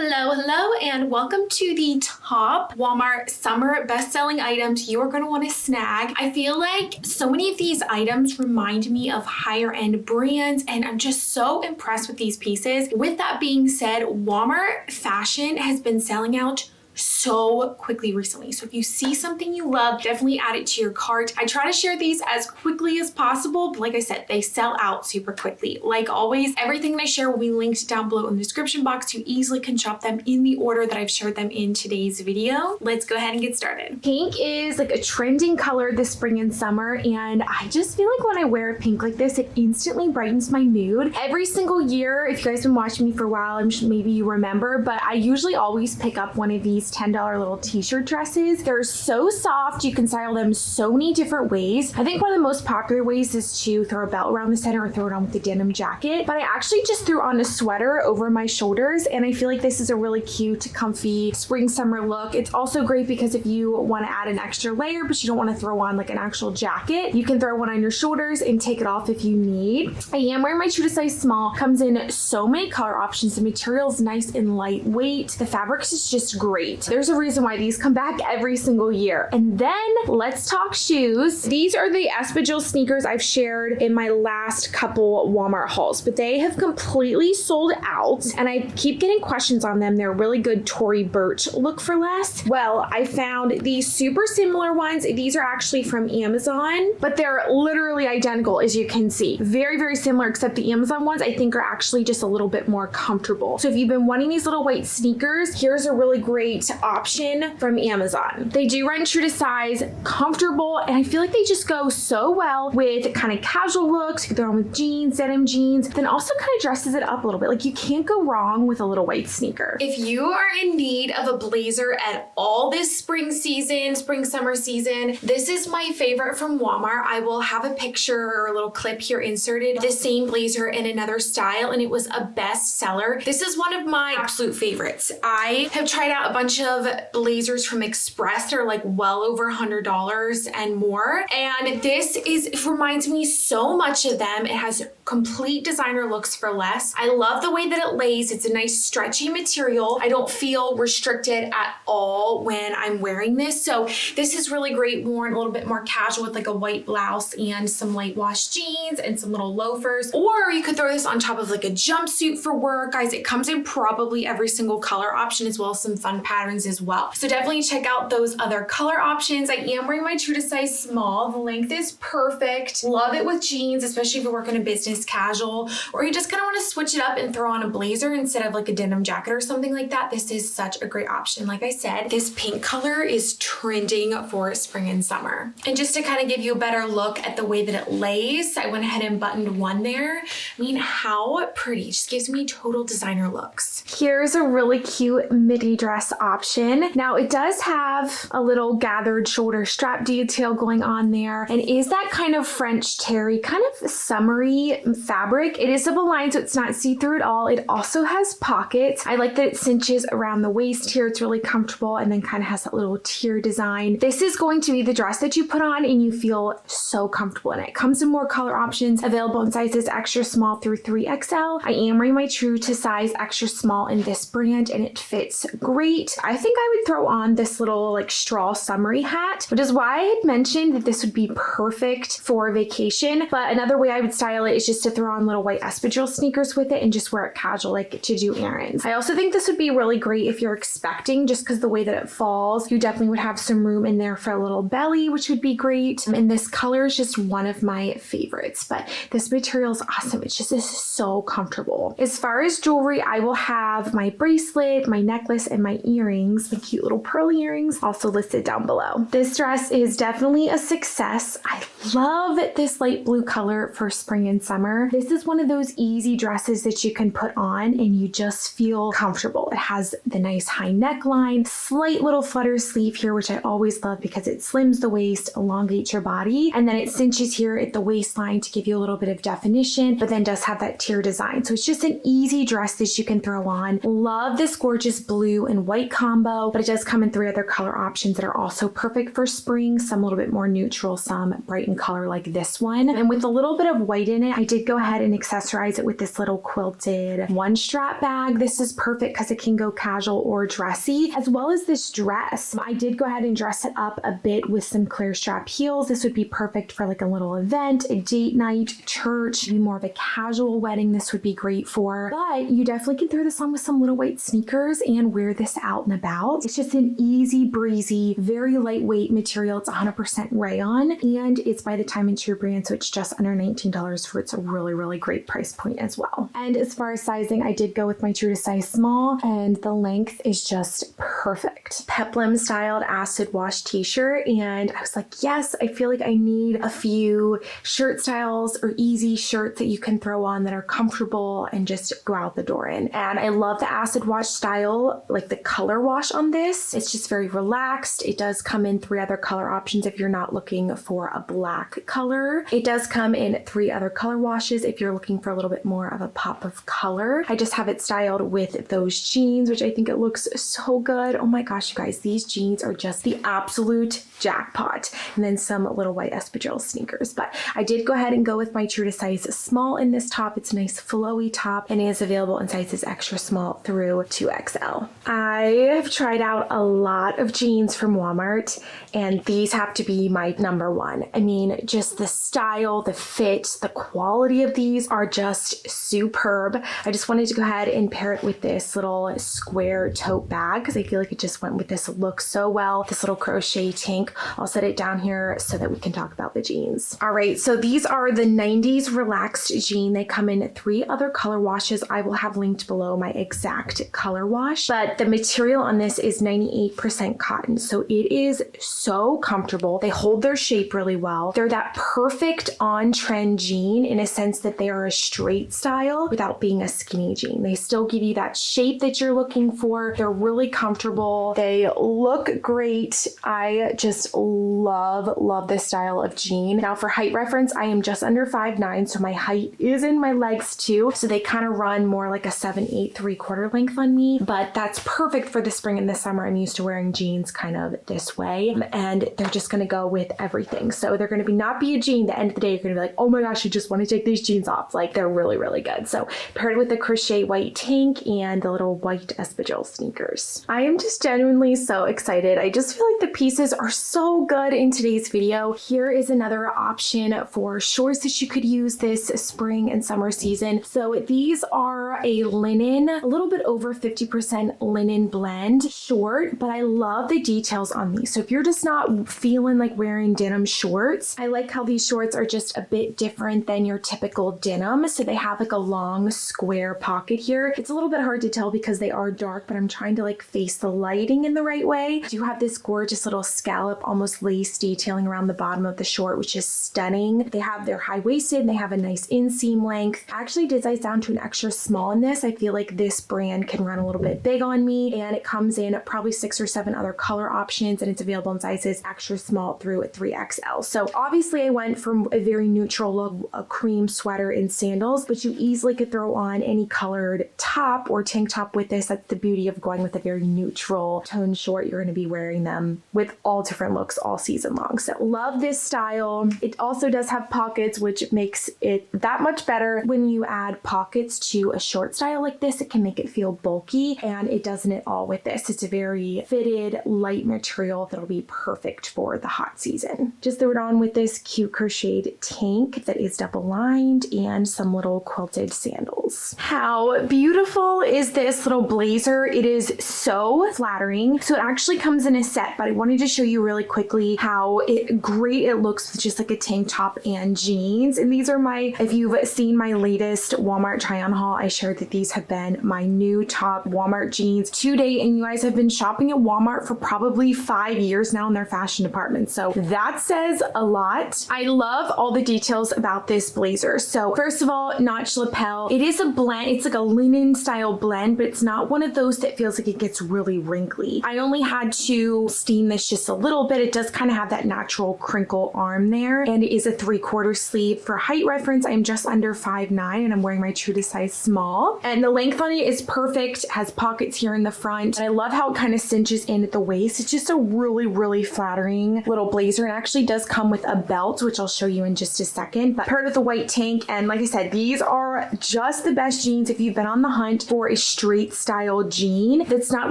Hello, and welcome to the top Walmart summer best-selling items you are going to want to snag. I feel like so many of these items remind me of higher-end brands, and I'm just so impressed with these pieces. With that being said, Walmart fashion has been selling out so quickly recently. So if you see something you love, definitely add it to your cart. I try to share these as quickly as possible, but like I said, they sell out super quickly. Like always, everything that I share will be linked down below in the description box. You easily can shop them in the order that I've shared them in today's video. Let's go ahead and get started. Pink is like a trending color this spring and summer, and I just feel like when I wear pink like this, it instantly brightens my mood. Every single year, if you guys have been watching me for a while, I'm sure maybe you remember, but I usually always pick up one of these $10 little t-shirt dresses. They're so soft. You can style them so many different ways. I think one of the most popular ways is to throw a belt around the center or throw it on with a denim jacket. But I actually just threw on a sweater over my shoulders, and I feel like this is a really cute, comfy spring summer look. It's also great because if you want to add an extra layer, but you don't want to throw on like an actual jacket, you can throw one on your shoulders and take it off if you need. I am wearing my true to size small. Comes in so many color options. The material's nice and lightweight. The fabrics is just great. There's a reason why these come back every single year. And then let's talk shoes. These are the Espadrille sneakers I've shared in my last couple Walmart hauls, but they have completely sold out, and I keep getting questions on them. They're really good Tory Burch look for less. Well, I found these super similar ones. These are actually from Amazon, but they're literally identical, as you can see. Very, very similar, except the Amazon ones I think are actually just a little bit more comfortable. So if you've been wanting these little white sneakers, here's a really great option from Amazon. They do run true to size, comfortable, and I feel like they just go so well with kind of casual looks. You can throw them with jeans, denim jeans, then also kind of dresses it up a little bit. Like you can't go wrong with a little white sneaker. If you are in need of a blazer at all this spring summer season, this is my favorite from Walmart. I will have a picture or a little clip here inserted. The same blazer in another style, and it was a best seller. This is one of my absolute favorites. I have tried out a bunch of blazers from Express. They're like well over $100 and more, and it reminds me so much of them. It has complete designer looks for less. I love the way that it lays. It's a nice stretchy material. I don't feel restricted at all when I'm wearing this, so this is really great worn a little bit more casual with like a white blouse and some light wash jeans and some little loafers, or you could throw this on top of like a jumpsuit for work. Guys, it comes in probably every single color option as well as some fun patterns as well. So definitely check out those other color options. I am wearing my true to size small. The length is perfect. Love it with jeans, especially if you're working a business casual, or you just kind of want to switch it up and throw on a blazer instead of like a denim jacket or something like that. This is such a great option. Like I said, this pink color is trending for spring and summer. And just to kind of give you a better look at the way that it lays, I went ahead and buttoned one there. I mean, how pretty. Just gives me total designer looks. Here's a really cute midi dress option. Now it does have a little gathered shoulder strap detail going on there, and is that kind of French terry, kind of summery fabric. It is double lined, so it's not see-through at all. It also has pockets. I like that it cinches around the waist here. It's really comfortable, and then kind of has that little tier design. This is going to be the dress that you put on and you feel so comfortable in it. Comes in more color options, available in sizes extra small through 3XL. I am wearing my true to size extra small in this brand, and it fits great. I think I would throw on this little like straw summery hat, which is why I had mentioned that this would be perfect for vacation. But another way I would style it is just to throw on little white espadrille sneakers with it and just wear it casual, like to do errands. I also think this would be really great if you're expecting, just because the way that it falls, you definitely would have some room in there for a little belly, which would be great. And this color is just one of my favorites, but this material is awesome. It's just is so comfortable. As far as jewelry, I will have my bracelet, my necklace, and my earrings, the cute little pearl earrings, also listed down below. This dress is definitely a success. I love this light blue color for spring and summer. This is one of those easy dresses that you can put on and you just feel comfortable. It has the nice high neckline, slight little flutter sleeve here, which I always love because it slims the waist, elongates your body, and then it cinches here at the waistline to give you a little bit of definition, but then does have that tier design. So it's just an easy dress that you can throw on. Love this gorgeous blue and white combo, but it does come in 3 other color options that are also perfect for spring. Some a little bit more neutral, some bright in color like this one. And with a little bit of white in it, I did go ahead and accessorize it with this little quilted one strap bag. This is perfect because it can go casual or dressy, as well as this dress. I did go ahead and dress it up a bit with some clear strap heels. This would be perfect for like a little event, a date night, church, maybe more of a casual wedding. This would be great for, but you definitely can throw this on with some little white sneakers and wear this out and about. It's just an easy breezy, very lightweight material. It's 100% rayon and it's by the Time & Tru brand, so it's just under $19 for its really great price point as well. And as far as sizing, I did go with my true to size small and the length is just perfect. Peplum styled acid wash t-shirt, and I was like, yes, I feel like I need a few shirt styles or easy shirts that you can throw on that are comfortable and just go out the door in. And I love the acid wash style, like the color wash on this. It's just very relaxed. It does come in 3 other color options if you're not looking for a black color. It does come in 3 other color washes if you're looking for a little bit more of a pop of color. I just have it styled with those jeans, which I think it looks so good. Oh my gosh, you guys, these jeans are just the absolute jackpot. And then some little white espadrille sneakers. But I did go ahead and go with my true to size small in this top. It's a nice flowy top and it is available in sizes extra small through 2XL. I have tried out a lot of jeans from Walmart and these have to be my number one. I mean, just the style, the fit, the quality of these are just superb. I just wanted to go ahead and pair it with this little square tote bag because I feel like it just went with this look so well. This little crochet tank. I'll set it down here so that we can talk about the jeans. All right, so these are the 90s relaxed jean. They come in 3 other color washes. I will have linked below my exact color wash, but the material on this is 98% cotton. So it is so comfortable. They hold their shape really well. They're that perfect on-trend jean in a sense that they are a straight style without being a skinny jean. They still give you that shape that you're looking for. They're really comfortable. They look great. I just love this style of jean. Now for height reference, I am just under 5'9", so my height is in my legs too. So they kind of run more like a 7/8 3/4 length on me, but that's perfect for the spring and the summer. I'm used to wearing jeans kind of this way and they're just going to go with everything. So they're going to not be a jean. At the end of the day, you're going to be like, oh my gosh, you just want to take these jeans off. Like they're really good. So paired with the crochet white tank and the little white espadrille sneakers. I am just genuinely so excited. I just feel like the pieces are so good in today's video. Here is another option for shorts that you could use this spring and summer season. So these are a linen, a little bit over 50% linen blend short, but I love the details on these. So if you're just not feeling like wearing denim shorts, I like how these shorts are just a bit different than your typical denim. So they have like a long square pocket here. It's a little bit hard to tell because they are dark, but I'm trying to like face the lighting in the right way. You have this gorgeous little scallop, almost lace detailing around the bottom of the short, which is stunning. They're high-waisted and they have a nice inseam length. I actually did size down to an extra small in this. I feel like this brand can run a little bit big on me, and it comes in probably 6 or 7 other color options, and it's available in sizes extra small through 3XL. So obviously I went from a very neutral look, a cream sweater and sandals, but you easily could throw on any colored top or tank top with this. That's the beauty of going with a very neutral tone short. You're going to be wearing them with all different looks all season long. So love this style. It also does have pockets, which makes it that much better. When you add pockets to a short style like this, it can make it feel bulky, and it doesn't at all with this. It's a very fitted, light material that'll be perfect for the hot season. Just throw it on with this cute crocheted tank that is double lined and some little quilted sandals. How beautiful is this little blazer? It is so flattering. So it actually comes in a set, but I wanted to show you really quickly how great it looks with just like a tank top and jeans. And these are if you've seen my latest Walmart try on haul, I shared that these have been my new top Walmart jeans to date, and you guys have been shopping at Walmart for probably 5 years now in their fashion department. So that says a lot. I love all the details about this blazer. So first of all, notch lapel. It is a blend. It's like a linen style blend, but it's not one of those that feels like it gets really wrinkly. I only had to steam this just a little bit. It does kind of have that natural crinkle arm there, and it is a 3/4 sleeve. For height reference, I'm just under 5'9", and I'm wearing my true to size small. And the length on it is perfect. It has pockets here in the front. front. And I love how it kind of cinches in at the waist. It's just a really, really flattering little blazer. It actually does come with a belt, which I'll show you in just a second, but paired with a white tank. And like I said, these are just the best jeans if you've been on the hunt for a straight style jean that's not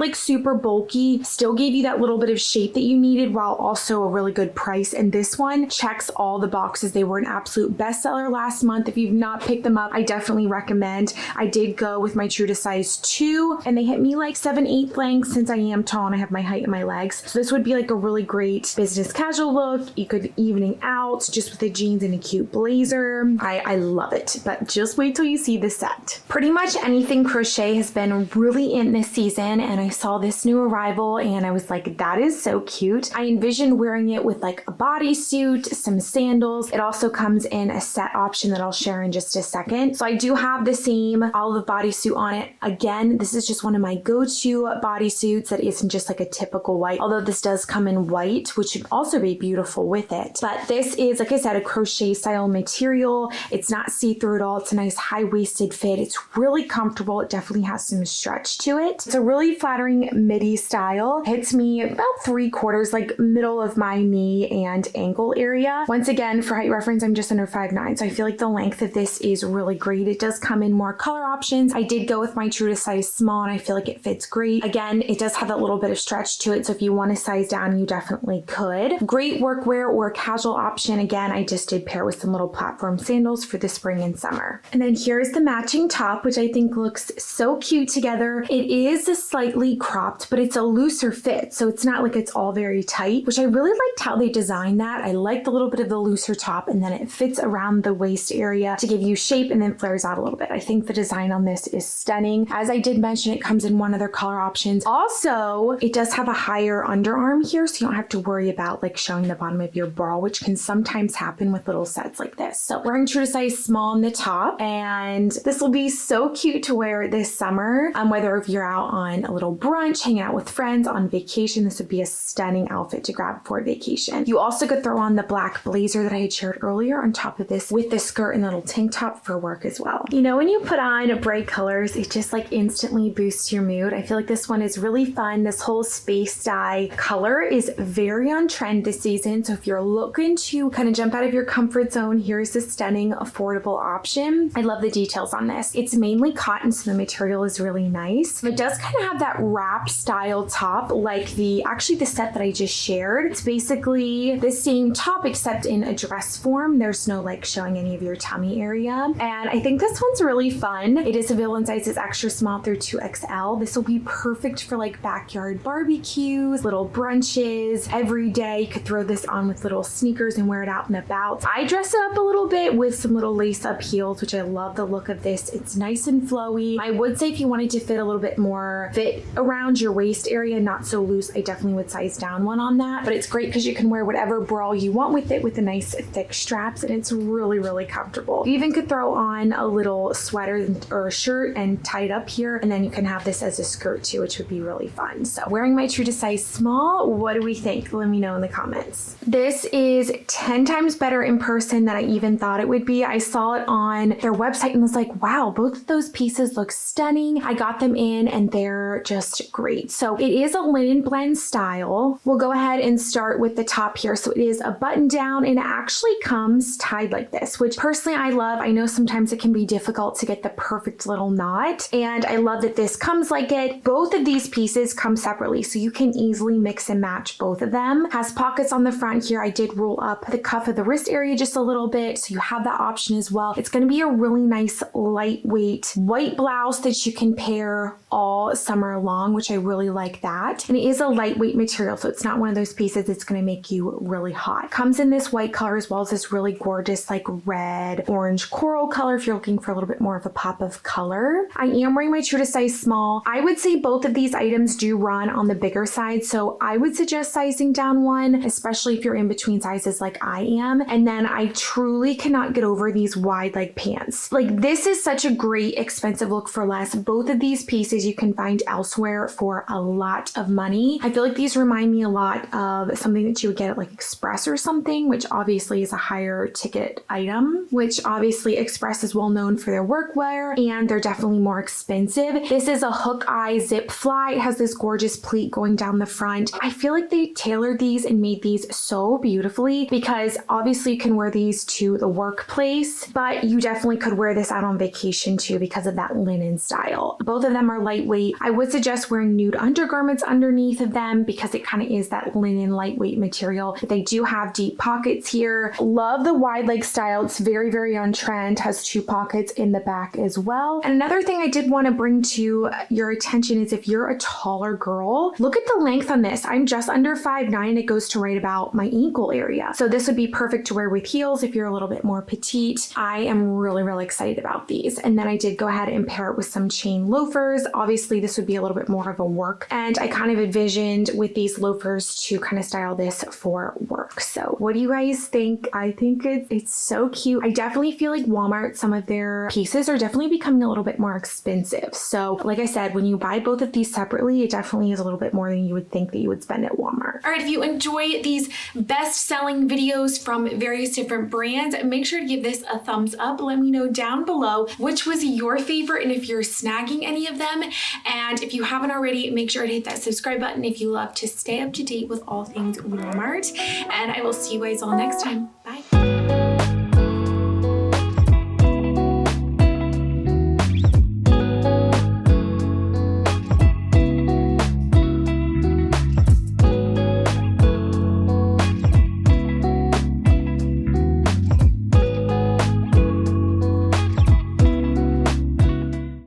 like super bulky, still gave you that little bit of shape that you needed while also a really good price. And this one checks all the boxes. They were an absolute bestseller last month. If you've not picked them up, I definitely recommend. I did go with my true to size 2 and they hit me like 7/8 length since I am tall and I have my height in my legs. So this would be like a really great business casual look. You could evening out just with the jeans and a cute blazer. I love it, but just wait till you see the set. Pretty much anything crochet has been really in this season, and I saw this new arrival and I was like, that is so cute. I envisioned wearing it with like a bodysuit, some sandals. It also comes in a set option that I'll share in just a second. So I do have the same olive bodysuit on it. Again, this is just one of my go-to bodysuits that isn't just like a typical white, although this does come in white, which should also be beautiful with it. But this is, like I said, a crochet style material. It's not see-through at all. It's a nice high-waisted fit. It's really comfortable. It definitely has some stretch to it. It's a really flattering midi style. Hits me about 3/4, like middle of my knee and ankle area. Once again, for height reference, I'm just under 5'9", so I feel like the length of this is really great. It does come in more color options. I did go with my true to size small and I feel like it fits great. Again, it does have that little bit of stretch to it, so if you want to size down, you definitely could. Great workwear or casual option. Again, I just did pair with some little platform sandals for the spring and summer. And then here's the matching top, which I think looks so cute together. It is slightly cropped, but it's a looser fit, so it's not like it's all very tight, which I really liked how they designed that. I liked a little bit of the looser top, and then it fits around the waist area to give you shape and then flares out a little bit. I think the design on this is stunning. As I did mention, it comes in one other color options. Also, it does have a higher underarm here, so you don't have to worry about like showing the bottom of your bra, which can sometimes happen with little sets like this. So wearing true to size small on the top, and this will be so cute to wear this summer. Whether if you're out on a little brunch, hanging out with friends, on vacation, this would be a stunning outfit to grab for vacation. You also could throw on the black blazer that I had shared earlier on top of this with the skirt and little tank top for work as well. You know, when you put on bright colors, it just like instantly boosts your mood. I feel like this one is really fun. This whole space dye color is very on trend this season. So if you're looking to kind of jump out of your comfort zone, here's a stunning, affordable option. I love the details on this. It's mainly cotton, so the material is really nice. It does kind of have that wrap style top like actually the set that I just shared. It's basically the same top except in a dress form. There's no like showing any of your tummy area. And I think this one's really fun. It is available in sizes extra small through 2XL. This will be perfect for like backyard barbecues, little brunches, every day. You could throw this on with little sneakers and wear it out and about. I dress it up a little bit with some little lace up heels, which I love the look of this. It's nice and flowy. I would say if you wanted to fit a little bit more fit around your waist area, not so loose, I definitely would size down one on that. But it's great because you can wear whatever bra you want with it with the nice thick straps, and it's really, really comfortable. You even could throw on a little sweater or a shirt and tie it up here, and then you can have this as a skirt too, which would be really fun. So wearing my true to size small, what do we think? Let me know in the comments. This is 10 times better in person than I even thought it would be. I saw it on their website and was like, wow, both of those pieces look stunning. I got them in and they're just great. So it is a linen blend style. We'll go ahead and start with the top here. So it is a button down and it actually comes tied like this, which personally I love. I know sometimes it can be difficult to get the perfect little knot, and I love that this comes like it. Both of these pieces come separately, so you can easily mix and match both of them. Has pockets on the front here. I did roll up the cuff of the wrist area just a little bit, so you have that option as well. It's going to be a really nice lightweight white blouse that you can pair all summer long, which I really like that. And it is a lightweight material, so it's not one of those pieces that's going to make you really hot. Comes in this white color as well as this really gorgeous like red, orange, coral color if you're looking for a little bit more of a pop of color. I am wearing my true to size small. I would say both of these items do run on the bigger side, so I would suggest sizing down one, especially if you're in between sizes like I am. And then I truly cannot get over these wide leg pants. Like, this is such a great expensive look for less. Both of these pieces you can find elsewhere for a lot of money. I feel like these remind me a lot of something that you would get at like Express or something, which obviously is a higher ticket item, which obviously Express is well known for their workwear, and they're definitely more expensive. This is a hook eye zip zip fly. It has this gorgeous pleat going down the front. I feel like they tailored these and made these so beautifully because obviously you can wear these to the workplace, but you definitely could wear this out on vacation too because of that linen style. Both of them are lightweight. I would suggest wearing nude undergarments underneath of them because it kind of is that linen lightweight material. But they do have deep pockets here. Love the wide leg style. It's very, very on trend. Has 2 pockets in the back as well. And another thing I did want to bring to your attention is if you're a taller girl, look at the length on this. I'm just under 5'9". It goes to right about my ankle area. So this would be perfect to wear with heels if you're a little bit more petite. I am really, really excited about these. And then I did go ahead and pair it with some chain loafers. Obviously this would be a little bit more of a work. And I kind of envisioned with these loafers to kind of style this for work. So what do you guys think? I think it's so cute. I definitely feel like Walmart, some of their pieces are definitely becoming a little bit more expensive. So like I said, when you buy both of these separately, it definitely is a little bit more than you would think that you would spend at Walmart. All right, if you enjoy these best-selling videos from various different brands, make sure to give this a thumbs up. Let me know down below which was your favorite and if you're snagging any of them. And if you haven't already, make sure to hit that subscribe button if you love to stay up to date with all things Walmart. And I will see you guys all next time. Bye.